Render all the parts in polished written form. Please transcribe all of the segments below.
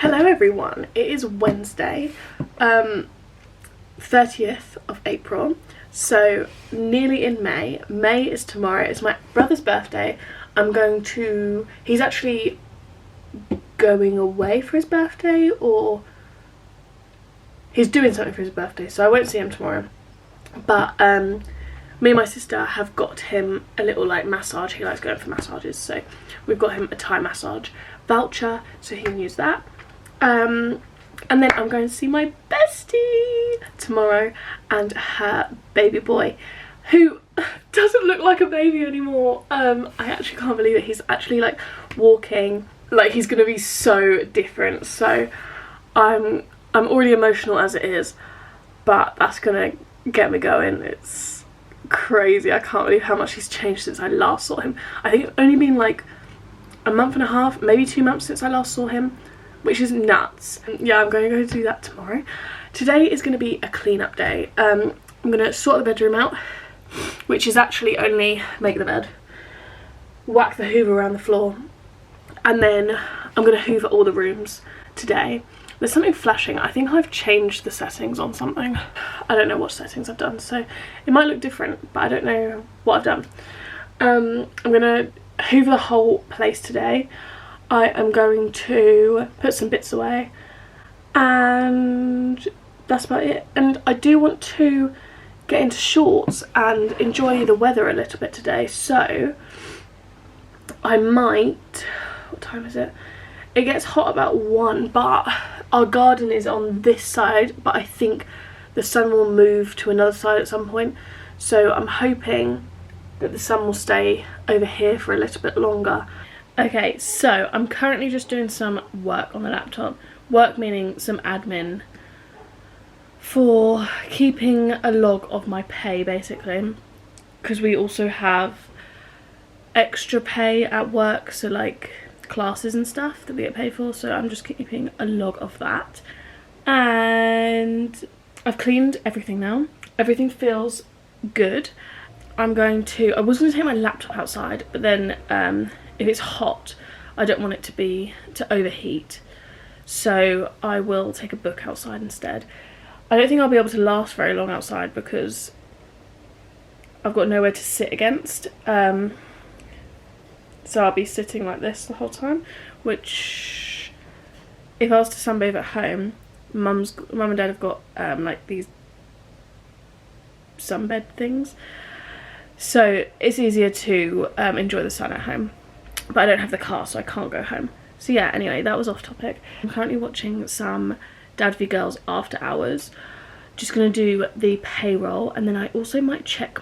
Hello everyone, it is Wednesday, 30th of April, so nearly in May. May is tomorrow, it's my brother's birthday. He's actually going away for his birthday, or he's doing something for his birthday, so I won't see him tomorrow. But me and my sister have got him a little like massage. He likes going for massages, so we've got him a Thai massage voucher so he can use that. And then I'm going to see my bestie tomorrow and her baby boy, who doesn't look like a baby anymore. I actually can't believe it. He's actually like walking, like he's gonna be so different. So I'm already emotional as it is, but that's gonna get me going. It's crazy. I can't believe how much he's changed since I last saw him. I think it's only been like a month and a half, maybe 2 months since I last saw him, which is nuts. Yeah, I'm going to go do that tomorrow. Today is going to be a clean-up day. I'm going to sort the bedroom out, which is actually only make the bed, whack the hoover around the floor, and then I'm going to hoover all the rooms today. There's something flashing. I think I've changed the settings on something. I don't know what settings I've done, so it might look different, but I don't know what I've done. I'm going to hoover the whole place today. I am going to put some bits away, and that's about it. And I do want to get into shorts and enjoy the weather a little bit today, so I might, what time is it? It gets hot about 1, but our garden is on this side, but I think the sun will move to another side at some point, so I'm hoping that the sun will stay over here for a little bit longer. Okay, so I'm currently just doing some work on the laptop. Work meaning some admin for keeping a log of my pay, basically, because we also have extra pay at work, so like classes and stuff that we get paid for, so I'm just keeping a log of that. And I've cleaned everything now. Everything feels good. I was going to take my laptop outside, but then if it's hot, I don't want it to overheat, so I will take a book outside instead. I don't think I'll be able to last very long outside because I've got nowhere to sit against, so I'll be sitting like this the whole time, which if I was to sunbathe at home, mum and dad have got like these sunbed things, so it's easier to enjoy the sun at home. But I don't have the car, so I can't go home. So yeah, anyway, that was off topic. I'm currently watching some Dad v Girls After Hours. Just gonna do the payroll, and then I also might check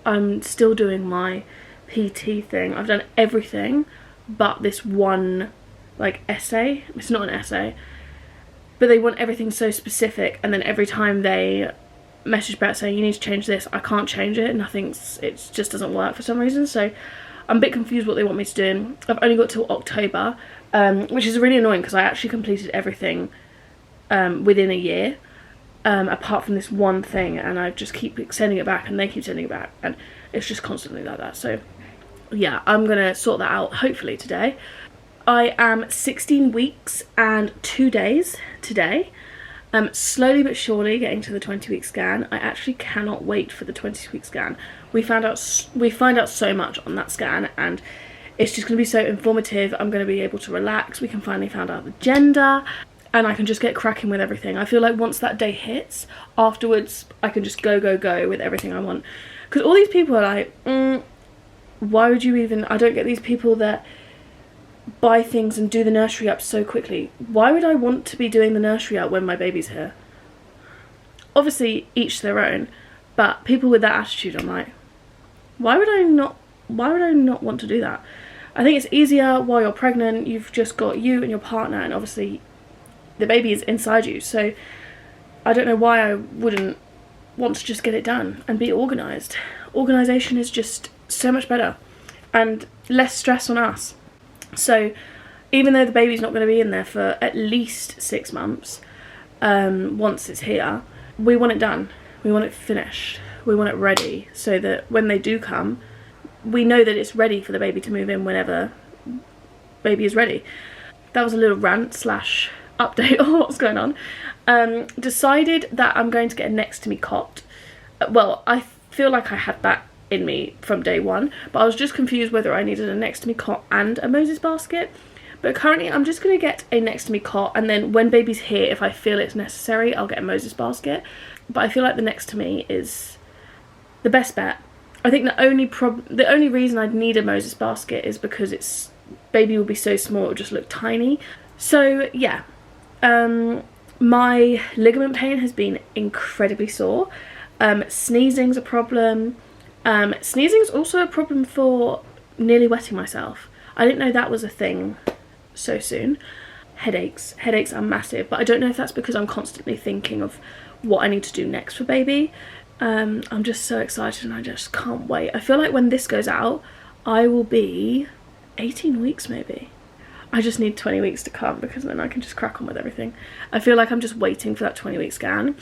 I'm still doing my PT thing. I've done everything but this one like essay. It's not an essay, but they want everything so specific, and then every time they message back saying you need to change this, I can't change it. It just doesn't work for some reason, so I'm a bit confused what they want me to do. I've only got till October, which is really annoying because I actually completed everything within a year, apart from this one thing, and I just keep sending it back and they keep sending it back, and it's just constantly like that. So yeah, I'm gonna sort that out hopefully today. I am 16 weeks and 2 days today. Slowly but surely getting to the 20-week scan. I actually cannot wait for the 20-week scan. We find out so much on that scan, and it's just going to be so informative. I'm going to be able to relax. We can finally find out the gender, and I can just get cracking with everything. I feel like once that day hits, afterwards I can just go with everything I want. Because all these people are like, why would you even... I don't get these people that buy things and do the nursery up so quickly. Why would I want to be doing the nursery up when my baby's here? Obviously each their own, but people with that attitude, I'm like, why would I not want to do that? I think it's easier while you're pregnant. You've just got you and your partner, and obviously the baby is inside you, so I don't know why I wouldn't want to just get it done and be organised. Organisation is just so much better and less stress on us. So even though the baby's not going to be in there for at least 6 months, once it's here, we want it done. We want it finished. We want it ready, so that when they do come, we know that it's ready for the baby to move in whenever baby is ready. That was a little rant slash update on what's going on. Decided that I'm going to get a next to me cot. Well, I feel like I had that in me from day one, but I was just confused whether I needed a next to me cot and a Moses basket. But currently I'm just going to get a next to me cot, and then when baby's here, if I feel it's necessary, I'll get a Moses basket. But I feel like the next to me is the best bet. I think the only reason I'd need a Moses basket is because baby will be so small, it'll just look tiny. So yeah, my ligament pain has been incredibly sore. Sneezing's a problem. Sneezing's also a problem for nearly wetting myself. I didn't know that was a thing so soon. Headaches are massive, but I don't know if that's because I'm constantly thinking of what I need to do next for baby. I'm just so excited and I just can't wait. I feel like when this goes out, I will be 18 weeks maybe. I just need 20 weeks to come, because then I can just crack on with everything. I feel like I'm just waiting for that 20-week scan.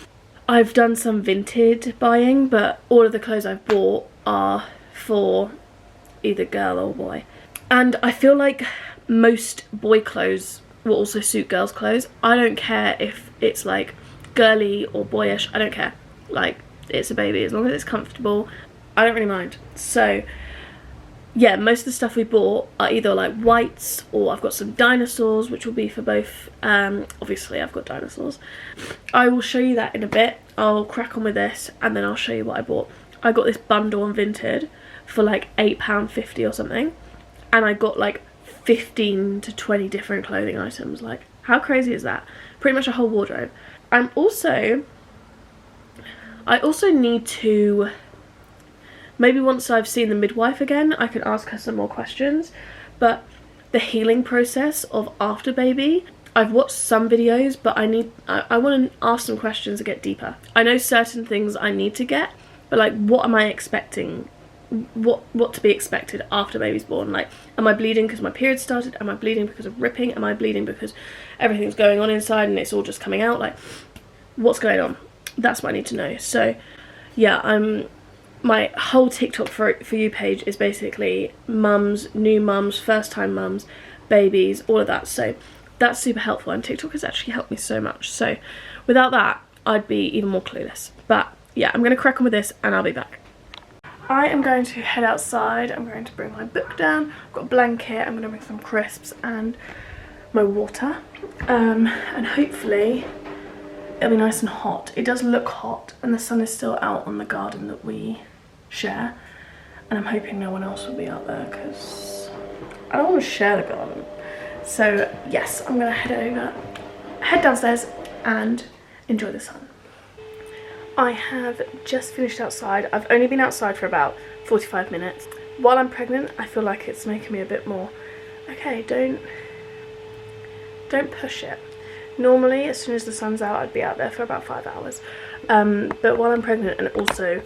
I've done some Vinted buying, but all of the clothes I've bought are for either girl or boy. And I feel like most boy clothes will also suit girls' clothes. I don't care if it's like girly or boyish, I don't care. Like, it's a baby, as long as it's comfortable, I don't really mind. So yeah, most of the stuff we bought are either like whites, or I've got some dinosaurs, which will be for both. Obviously I've got dinosaurs. I will show you that in a bit. I'll crack on with this and then I'll show you what I bought. I got this bundle on Vinted for like £8.50 or something, and I got like 15 to 20 different clothing items. Like, how crazy is that? Pretty much a whole wardrobe. I also need to, maybe once I've seen the midwife again, I can ask her some more questions. But the healing process of after baby, I've watched some videos, but I want to ask some questions to get deeper. I know certain things I need to get, but like, what am I expecting? What to be expected after baby's born? Like, am I bleeding because my period started? Am I bleeding because of ripping? Am I bleeding because everything's going on inside and it's all just coming out? Like, what's going on? That's what I need to know. So yeah, my whole TikTok for you page is basically mums, new mums, first time mums, babies, all of that. So that's super helpful, and TikTok has actually helped me so much. So without that, I'd be even more clueless. But yeah, I'm going to crack on with this and I'll be back. I am going to head outside. I'm going to bring my book down. I've got a blanket. I'm going to bring some crisps and my water. And hopefully it'll be nice and hot. It does look hot and the sun is still out on the garden that we share. And I'm hoping no one else will be out there, because I don't want to share the garden. So yes, I'm going to head downstairs and enjoy the sun. I have just finished outside. I've only been outside for about 45 minutes. While I'm pregnant, I feel like it's making me a bit more, okay, don't push it. Normally, as soon as the sun's out, I'd be out there for about 5 hours. But while I'm pregnant and also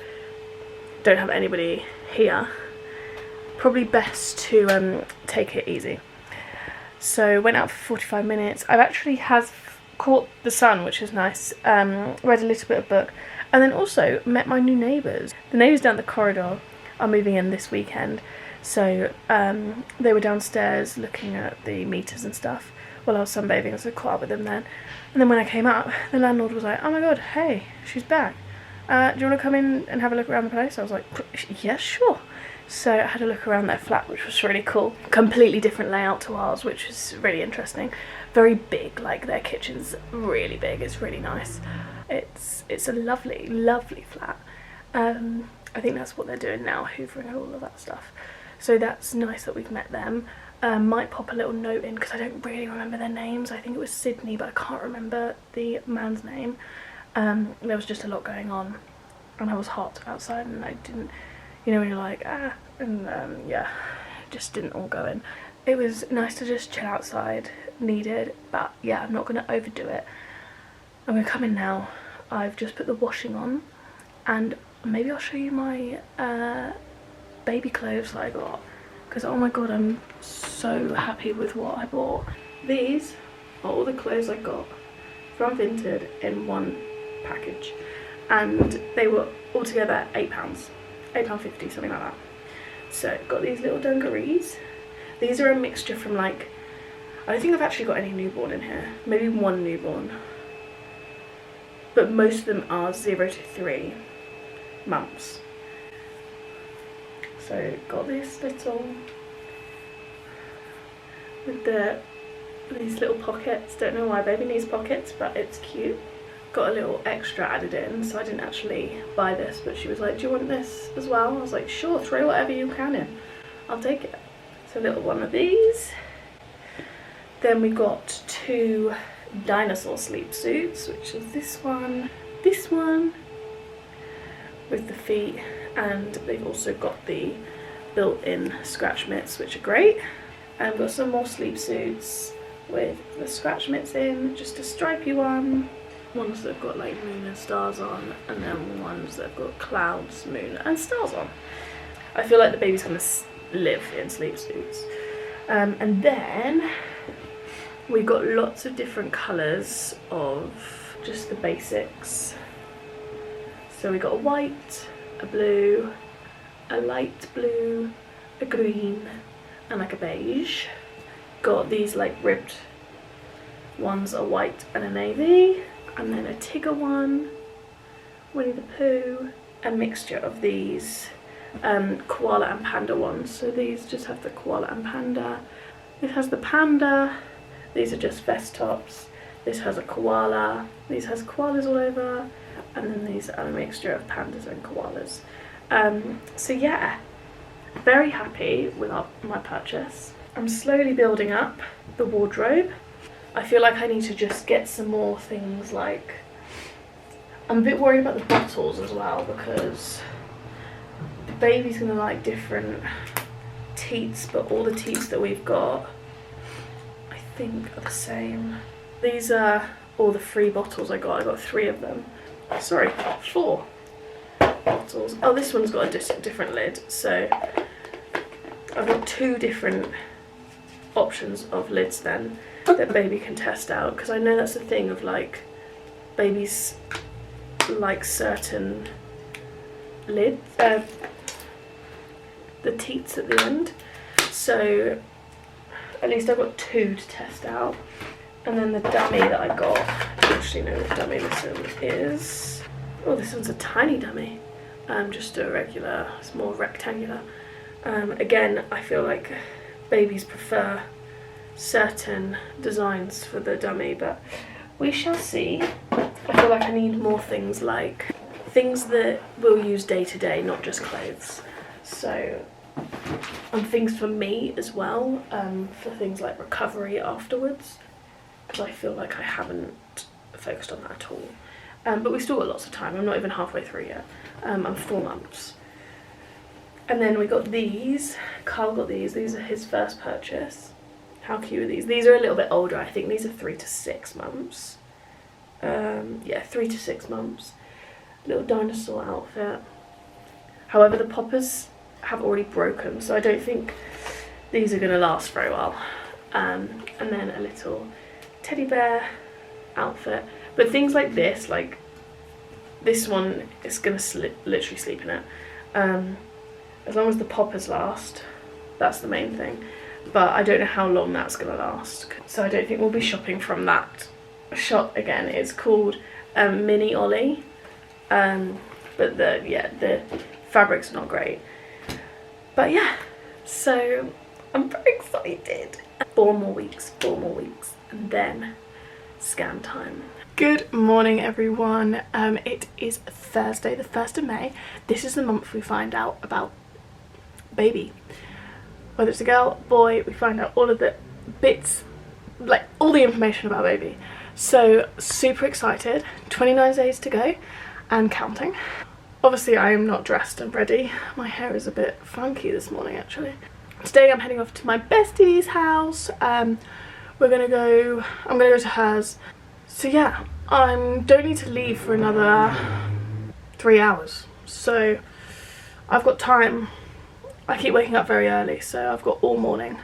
don't have anybody here, probably best to take it easy. So went out for 45 minutes. I've actually caught the sun, which is nice. Read a little bit of book. And then also met my new neighbours. The neighbours down the corridor are moving in this weekend. So they were downstairs looking at the meters and stuff while I was sunbathing, so I caught up with them then. And then when I came up, the landlord was like, oh my god, hey, she's back. Do you want to come in and have a look around the place? I was like, yeah, sure. So I had a look around their flat, which was really cool. Completely different layout to ours, which was really interesting. Very big, like their kitchen's really big. It's really nice. It's a lovely, lovely flat. I think that's what they're doing now, hoovering all of that stuff. So that's nice that we've met them. Might pop a little note in, because I don't really remember their names. I think it was Sydney, but I can't remember the man's name. There was just a lot going on, and I was hot outside, and I didn't, you know, when you're like, yeah, just didn't all go in. It was nice to just chill outside, needed, but yeah, I'm not going to overdo it. I'm going to come in now. I've just put the washing on, and maybe I'll show you my baby clothes that I got, because oh my god, I'm so happy with what I bought. These are all the clothes I got from Vinted in one package, and they were altogether £8, £8.50, something like that. So got these little dungarees. These are a mixture from, like, I don't think I've actually got any newborn in here. Maybe one newborn. But most of them are 0 to 3 months. So got this little, with these little pockets. Don't know why baby needs pockets, but it's cute. Got a little extra added in, so I didn't actually buy this, but she was like, do you want this as well? I was like, sure, throw whatever you can in. I'll take it. So a little one of these. Then we got 2 dinosaur sleep suits, which is this one, with the feet, and they've also got the built-in scratch mitts, which are great. And got some more sleep suits with the scratch mitts in, just a stripy one. Ones that have got like moon and stars on, and then ones that have got clouds, moon and stars on. I feel like the baby's gonna live in sleep suits. And then we got lots of different colours of just the basics. So we got a white, a blue, a light blue, a green, and like a beige. Got these like ribbed ones, a white and a navy, and then a Tigger one, Winnie the Pooh, a mixture of these koala and panda ones. So these just have the koala and panda. This has the panda. These are just vest tops. This has a koala. These has koalas all over. And then these are a mixture of pandas and koalas. So yeah, very happy with my purchase. I'm slowly building up the wardrobe. I feel like I need to just get some more things, like, I'm a bit worried about the bottles as well, because the baby's gonna like different teats, but all the teats that we've got I think are the same. These are all the free bottles I got 3 of them. Sorry, 4 bottles. Oh, this one's got a different lid, so I've got 2 different options of lids then that baby can test out, because I know that's the thing of like babies like certain lids, the teats at the end. So at least I've got 2 to test out. And then the dummy that I got, I don't actually know what dummy this one is. Oh, this one's a tiny dummy. Just a regular, it's more rectangular. Again, I feel like babies prefer certain designs for the dummy, but we shall see. I feel like I need more things, like things that we'll use day to day, not just clothes. So, and things for me as well, for things like recovery afterwards, because I feel like I haven't focused on that at all. But we've still got lots of time. I'm not even halfway through yet. I'm 4 months. And then we got these. Carl got these. These are his first purchase. How cute are these? These are a little bit older. I think these are 3 to 6 months. Yeah, 3 to 6 months. Little dinosaur outfit. However, the poppers have already broken, so I don't think these are going to last very well. And then a little teddy bear outfit. But things like this one is going to literally sleep in it. As long as the poppers last, that's the main thing. But I don't know how long that's going to last. So I don't think we'll be shopping from that shop again. It's called Mini Ollie. But the fabric's not great. But yeah, so I'm very excited. 4 more weeks, and then scan time. Good morning, everyone. It is Thursday, the 1st of May. This is the month we find out about baby. Whether it's a girl, boy, we find out all of the bits, like all the information about baby. So super excited. 29 days to go and counting. Obviously I am not dressed and ready. My hair is a bit funky this morning actually. Today I'm heading off to my bestie's house. I'm gonna go to hers. So yeah, I don't need to leave for another 3 hours. So I've got time. I keep waking up very early, so I've got all morning.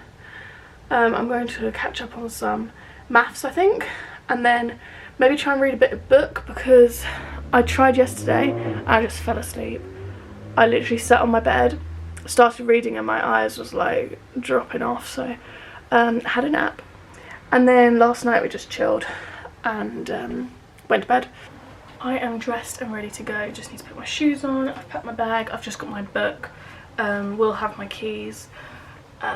I'm going to catch up on some maths, I think, and then maybe try and read a bit of book, because I tried yesterday and I just fell asleep. I literally sat on my bed, started reading and my eyes was like dropping off, so had a nap. And then last night we just chilled and went to bed. I am dressed and ready to go. Just need to put my shoes on. I've packed my bag. I've just got my book. Will have my keys,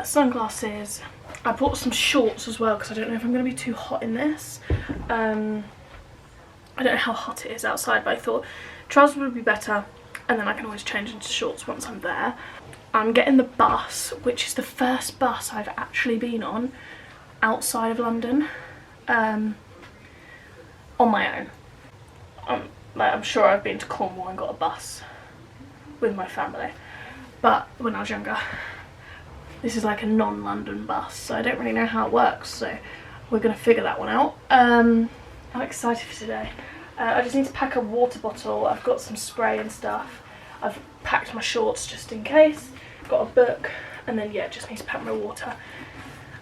sunglasses. I bought some shorts as well because I don't know if I'm going to be too hot in this. I don't know how hot it is outside, but I thought trousers would be better, and then I can always change into shorts once I'm there. I'm getting the bus, which is the first bus I've actually been on outside of London, on my own. I'm sure I've been to Cornwall and got a bus with my family, but when I was younger, this is like a non-London bus, so I don't really know how it works, so we're going to figure that one out. I'm excited for today. I just need to pack a water bottle. I've got some spray and stuff. I've packed my shorts just in case. Got a book, and then yeah, just need to pack my water.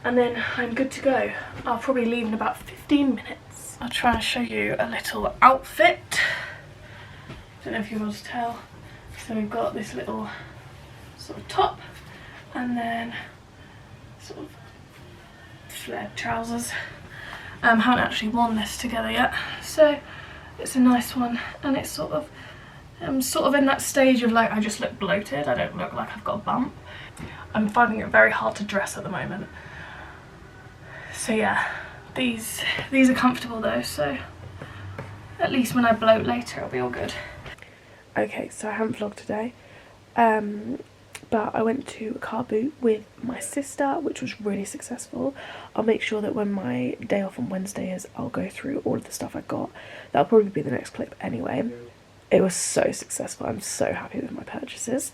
And then I'm good to go. I'll probably leave in about 15 minutes. I'll try and show you a little outfit. Don't know if you're able to tell. So we've got this little sort of top, and then sort of flared trousers. Haven't actually worn this together yet, so it's a nice one, and it's sort of, I'm sort of in that stage of like, I just look bloated, I don't look like I've got a bump. I'm finding it very hard to dress at the moment. So yeah, these are comfortable though, so at least when I bloat later it'll be all good. Okay, so I haven't vlogged today, but I went to a car boot with my sister, which was really successful. I'll make sure that when my day off on Wednesday is, I'll go through all of the stuff I got. That'll probably be the next clip anyway. It was so successful. I'm so happy with my purchases.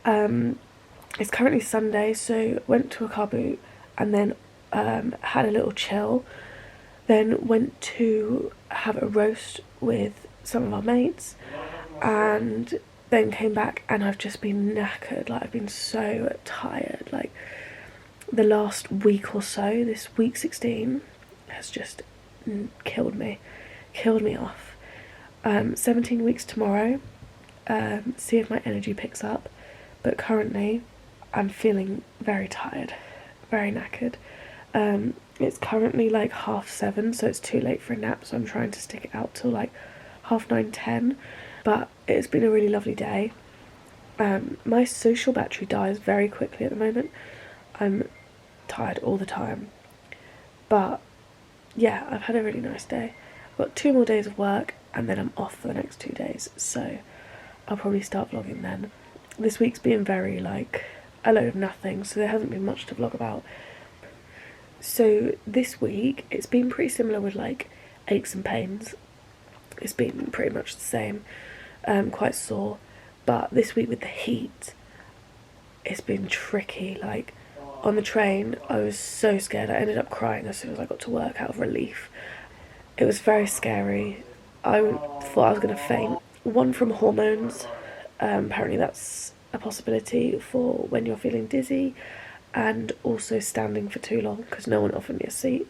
It's currently Sunday, so went to a car boot and then had a little chill. Then went to have a roast with some of our mates, and then came back, and I've just been knackered. Like, I've been so tired. Like, the last week or so, this week 16 has just killed me off. 17 weeks tomorrow. See if my energy picks up, but currently I'm feeling very tired, very knackered. It's currently like 7:30, so it's too late for a nap, so I'm trying to stick it out till like 9:30, 10. But it's been a really lovely day. My social battery dies very quickly at the moment. I'm tired all the time. But yeah, I've had a really nice day. I've got 2 more days of work, and then I'm off for the next 2 days, so I'll probably start vlogging then. This week's been very like a load of nothing, so there hasn't been much to vlog about. So this week it's been pretty similar with like aches and pains. It's been pretty much the same. Quite sore, but this week with the heat it's been tricky. Like, on the train I was so scared. I ended up crying as soon as I got to work out of relief. It was very scary. I thought I was going to faint. One from hormones. Apparently that's a possibility for when you're feeling dizzy, and also standing for too long because no one offered me a seat.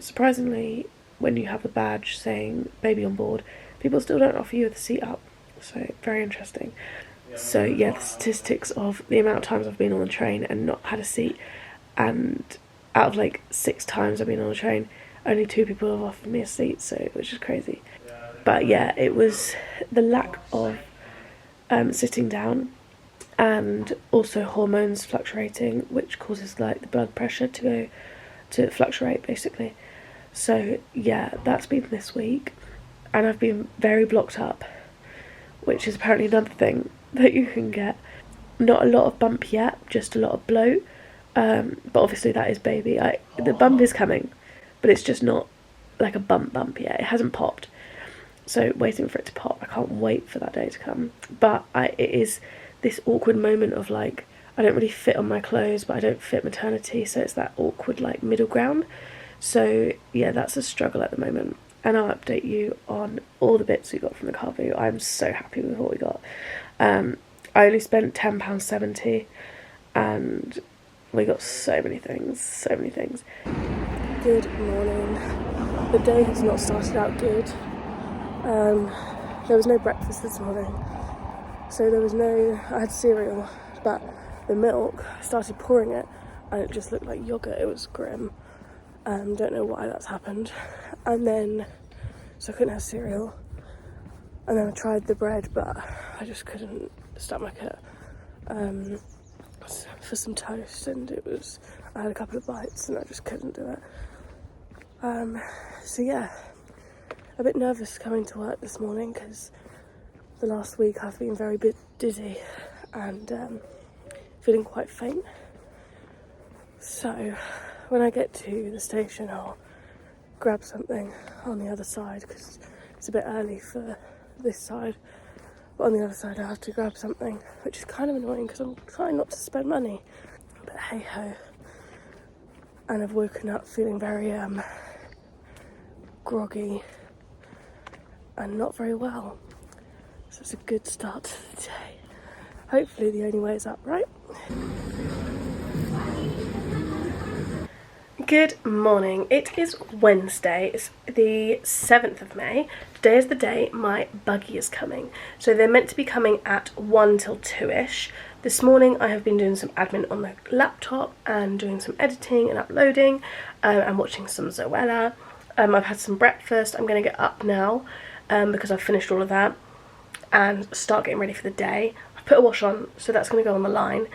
Surprisingly, when you have a badge saying baby on board, people still don't offer you the seat up, so very interesting. So yeah, the statistics of the amount of times I've been on the train and not had a seat, and out of like 6 times I've been on a train, only 2 people have offered me a seat, so which is crazy. But yeah, it was the lack of sitting down, and also hormones fluctuating, which causes like the blood pressure to fluctuate basically. So yeah, that's been this week, and I've been very blocked up, which is apparently another thing that you can get. Not a lot of bump yet, just a lot of bloat, but obviously that is baby. The bump is coming, but it's just not like a bump yet. It hasn't popped, so waiting for it to pop. I can't wait for that day to come. But it is this awkward moment of like, I don't really fit on my clothes, but I don't fit maternity, so it's that awkward like middle ground. So yeah, that's a struggle at the moment, and I'll update you on all the bits we got from the car boot. I'm so happy with what we got. I only spent £10.70, and we got so many things. Good morning. The day has not started out good. There was no breakfast this morning, so I had cereal, but the milk, I started pouring it and it just looked like yoghurt. It was grim. Don't know why that's happened. And then, so I couldn't have cereal. And then I tried the bread, but I just couldn't stomach it. For some toast, and I had a couple of bites and I just couldn't do it. So yeah, a bit nervous coming to work this morning because the last week I've been very dizzy and feeling quite faint. So when I get to the station, I'll grab something on the other side because it's a bit early for this side. But on the other side, I have to grab something, which is kind of annoying because I'm trying not to spend money. But hey ho. And I've woken up feeling very groggy and not very well. So it's a good start to the day. Hopefully the only way is up, right? Good morning. It is Wednesday. It's the 7th of May. Today is the day my buggy is coming. So they're meant to be coming at 1 till 2ish. This morning I have been doing some admin on the laptop and doing some editing and uploading and watching some Zoella. I've had some breakfast. I'm going to get up now because I've finished all of that and start getting ready for the day. I've put a wash on, so that's going to go on the line.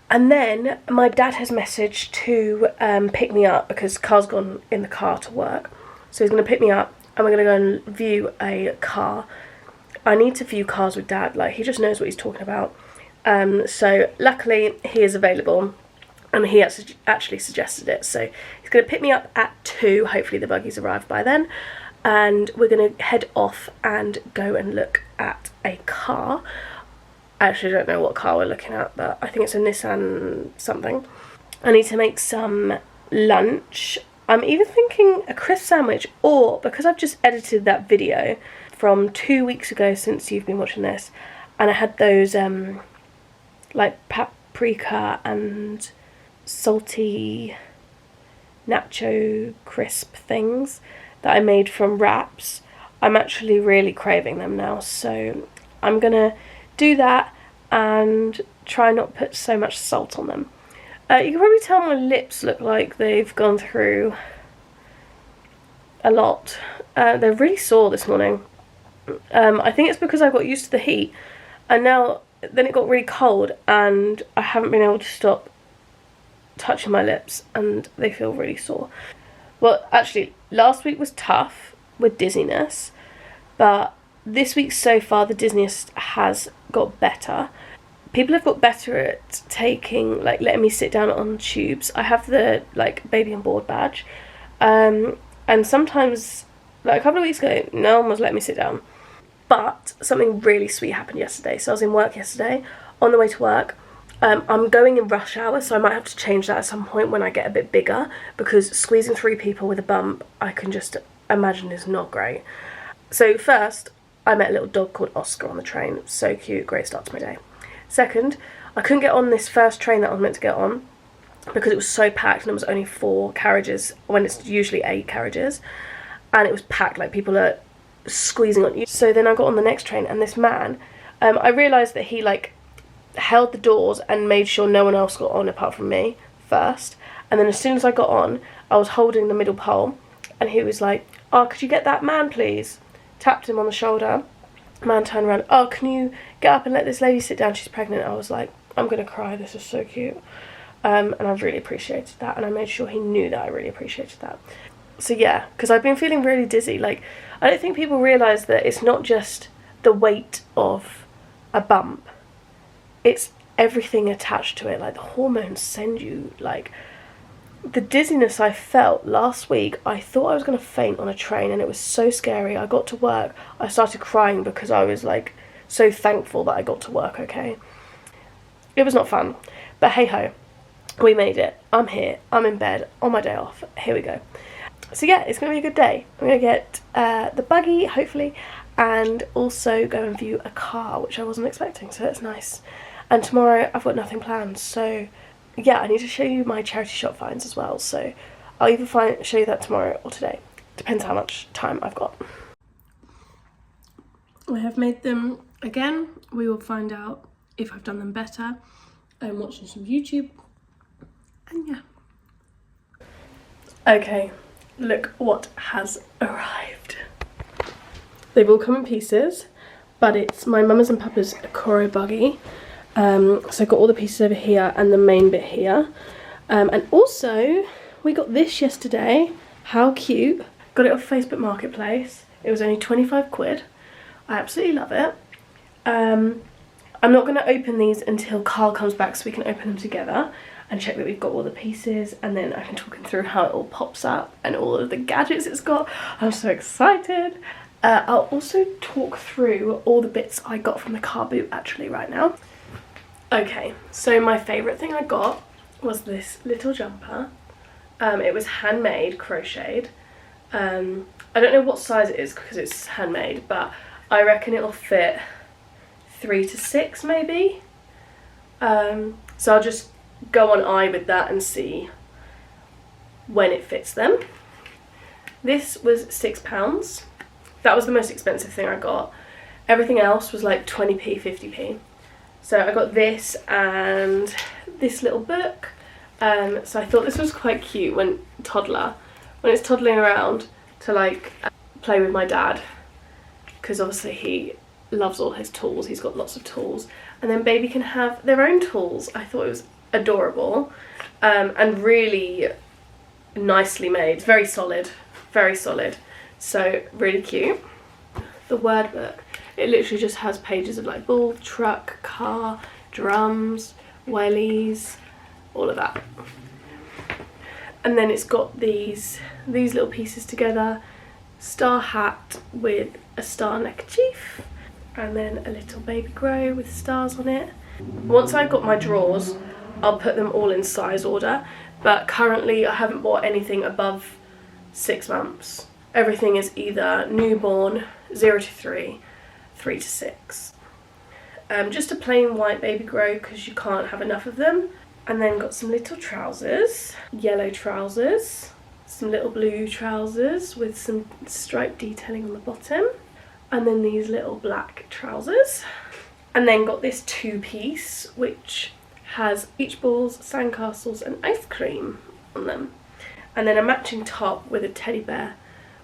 And then my dad has messaged to pick me up because Carl's gone in the car to work. So he's going to pick me up and we're going to go and view a car. I need to view cars with Dad, like he just knows what he's talking about. So luckily he is available and he actually suggested it. So he's going to pick me up at 2, hopefully the buggy's arrived by then. And we're going to head off and go and look at a car. I actually don't know what car we're looking at, but I think it's a Nissan something. I need to make some lunch. I'm either thinking a crisp sandwich or, because I've just edited that video from 2 weeks ago since you've been watching this, and I had those like paprika and salty nacho crisp things that I made from wraps. I'm actually really craving them now, so I'm gonna do that and try not put so much salt on them. You can probably tell my lips look like they've gone through a lot. They're really sore this morning. I think it's because I got used to the heat and then it got really cold and I haven't been able to stop touching my lips and they feel really sore. Well, actually, last week was tough with dizziness, but this week so far the dizziness has got better. People have got better at letting me sit down on tubes. I have the baby on board badge, and sometimes, like a couple of weeks ago, no one was letting me sit down. But something really sweet happened yesterday. So I was in work yesterday, on the way to work. I'm going in rush hour, so I might have to change that at some point when I get a bit bigger, because squeezing 3 people with a bump, I can just imagine is not great. So first, I met a little dog called Oscar on the train. So cute, great start to my day. Second, I couldn't get on this first train that I was meant to get on because it was so packed and there was only 4 carriages when it's usually 8 carriages. And it was packed, like people are squeezing on you. So then I got on the next train and this man, I realised that he held the doors and made sure no one else got on apart from me first. And then as soon as I got on, I was holding the middle pole and he was like, "Oh, could you get that man please?" Tapped him on the shoulder. Man turned around, "Oh, can you get up and let this lady sit down, she's pregnant." I was like, I'm gonna cry, this is so cute. And I really appreciated that, and I made sure he knew that I really appreciated that. So yeah, because I've been feeling really dizzy. I don't think people realise that it's not just the weight of a bump, it's everything attached to it. The hormones send you, the dizziness I felt last week, I thought I was going to faint on a train and it was so scary. I got to work, I started crying because I was so thankful that I got to work, okay? It was not fun, but hey ho, we made it. I'm here, I'm in bed, on my day off, here we go. So yeah, it's going to be a good day. I'm going to get the buggy, hopefully, and also go and view a car, which I wasn't expecting, so that's nice. And tomorrow I've got nothing planned, so yeah, I need to show you my charity shop finds as well, so I'll either show you that tomorrow or today. Depends how much time I've got. I have made them again. We will find out if I've done them better. I'm watching some YouTube, and yeah. Okay, look what has arrived. They've all come in pieces, but it's my mama's and papa's Coro buggy. So I've got all the pieces over here and the main bit here. And also, we got this yesterday. How cute. Got it off Facebook Marketplace. It was only 25 quid. I absolutely love it. I'm not going to open these until Carl comes back so we can open them together and check that we've got all the pieces, and then I can talk him through how it all pops up and all of the gadgets it's got. I'm so excited. I'll also talk through all the bits I got from the car boot actually right now. Okay, so my favourite thing I got was this little jumper. It was handmade, crocheted. I don't know what size it is because it's handmade, but I reckon it'll fit 3 to 6 maybe. So I'll just go on eye with that and see when it fits them. This was £6. That was the most expensive thing I got. Everything else was like 20p, 50p. So I got this and this little book. So I thought this was quite cute when it's toddling around to like play with my dad, because obviously he loves all his tools. He's got lots of tools, and then baby can have their own tools. I thought it was adorable, and really nicely made. Very solid, so really cute. The word book, it literally just has pages of like ball, truck, car, drums, wellies, all of that. And then it's got these little pieces together, star hat with a star neckerchief, and then a little baby grow with stars on it. Once I've got my drawers, I'll put them all in size order, but currently I haven't bought anything above 6 months. Everything is either newborn, 0 to 3, 3 to 6. Just a plain white baby grow because you can't have enough of them. And then got some little trousers, yellow trousers, some little blue trousers with some striped detailing on the bottom, and then these little black trousers. And then got this 2-piece which has beach balls, sandcastles and ice cream on them. And then a matching top with a teddy bear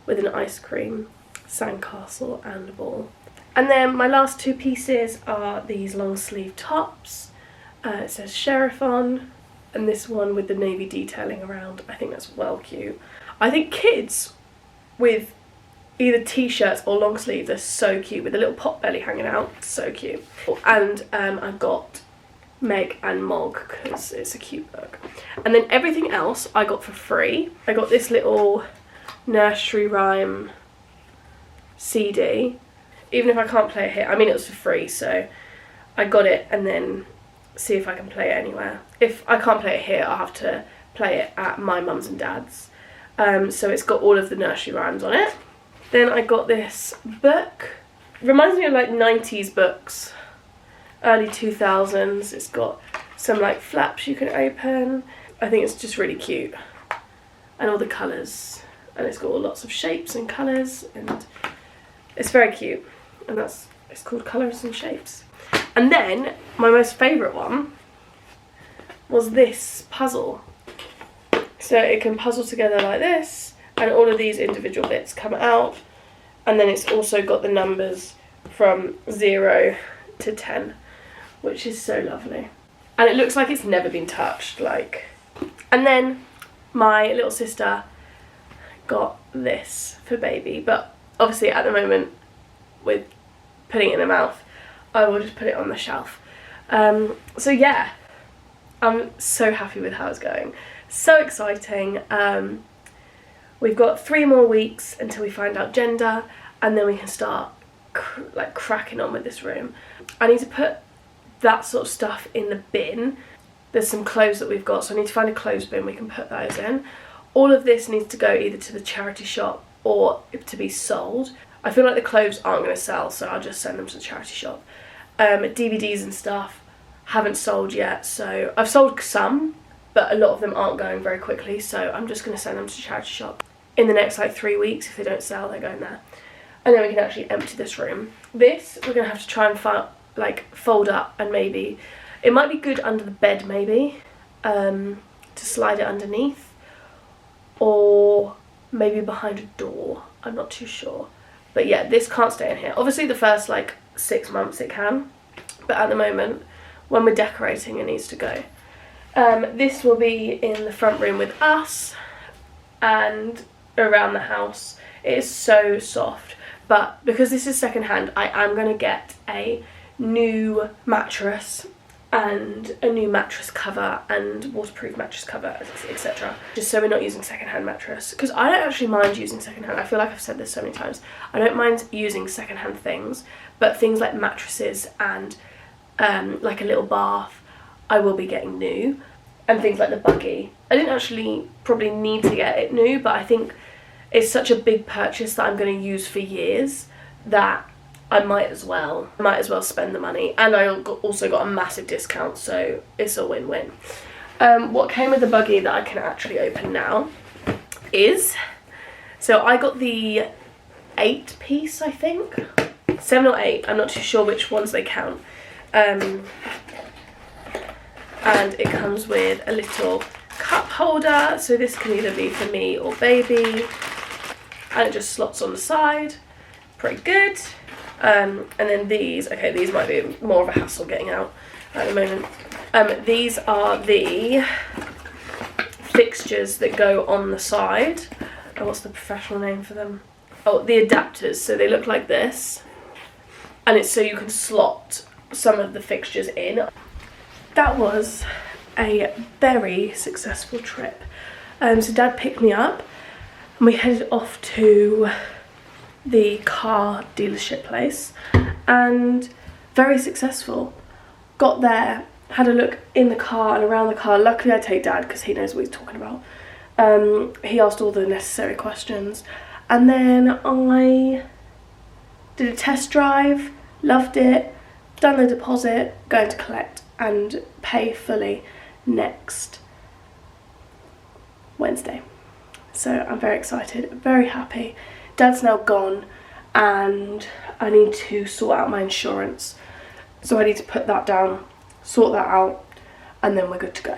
with an ice cream, sandcastle and a ball. And then my last 2 pieces are these long sleeve tops. It says Sheriff on, and this one with the navy detailing around. I think that's well cute. I think kids with either t-shirts or long sleeves are so cute, with a little pot belly hanging out. So cute. And I got Meg and Mog because it's a cute book. And then everything else I got for free. I got this little nursery rhyme CD. Even if I can't play it here, I mean it was for free, so I got it and then see if I can play it anywhere. If I can't play it here, I'll have to play it at my mum's and dad's. So it's got all of the nursery rhymes on it. Then I got this book. Reminds me of like 90s books, early 2000s. It's got some like flaps you can open. I think it's just really cute. And all the colours. And it's got all lots of shapes and colours, and it's very cute. And it's called Colours and Shapes. And then my most favourite one was this puzzle. So it can puzzle together like this, and all of these individual bits come out, and then it's also got the numbers from 0 to 10, which is so lovely. And it looks like it's never been touched, like. And then my little sister got this for baby, but obviously at the moment with putting it in the mouth, I will just put it on the shelf. So yeah, I'm so happy with how it's going. So exciting. We've got 3 more weeks until we find out gender, and then we can start like cracking on with this room. I need to put that sort of stuff in the bin. There's some clothes that we've got, so I need to find a clothes bin we can put those in. All of this needs to go either to the charity shop or to be sold. I feel like the clothes aren't going to sell, so I'll just send them to the charity shop. DVDs and stuff haven't sold yet, so I've sold some, but a lot of them aren't going very quickly, so I'm just going to send them to the charity shop in the next like 3 weeks. If they don't sell, they're going there. And then we can actually empty this room. This we're going to have to try and fold up, and maybe it might be good under the bed maybe, to slide it underneath, or maybe behind a door. I'm not too sure. But yeah, this can't stay in here. Obviously the first like 6 months it can, but at the moment when we're decorating it needs to go. This will be in the front room with us and around the house. It is so soft, but because this is secondhand, I am going to get a new mattress and a new mattress cover and waterproof mattress cover, etc. Just so we're not using secondhand mattress, because I don't actually mind using secondhand. I feel like I've said this so many times. I don't mind using secondhand things, but things like mattresses and like a little bath, I will be getting new. And things like the buggy, I didn't actually probably need to get it new, but I think it's such a big purchase that I'm going to use for years that I might as well spend the money. And I also got a massive discount, so it's a win-win. What came with the buggy that I can actually open now is, so I got the 8-piece, I think, 7 or 8, I'm not too sure which ones they count. And it comes with a little cup holder, so this can either be for me or baby, and it just slots on the side, pretty good. And then these, okay, these might be more of a hassle getting out at the moment. These are the fixtures that go on the side. Oh, what's the professional name for them? Oh, the adapters. So they look like this, and it's so you can slot some of the fixtures in. That was a very successful trip. So Dad picked me up and we headed off to the car dealership place, and very successful. Got there, had a look in the car and around the car. Luckily I take Dad because he knows what he's talking about. He asked all the necessary questions, and then I did a test drive, loved it, done the deposit, going to collect and pay fully next Wednesday. So I'm very excited, very happy. Dad's now gone and I need to sort out my insurance. So I need to put that down, sort that out, and then we're good to go.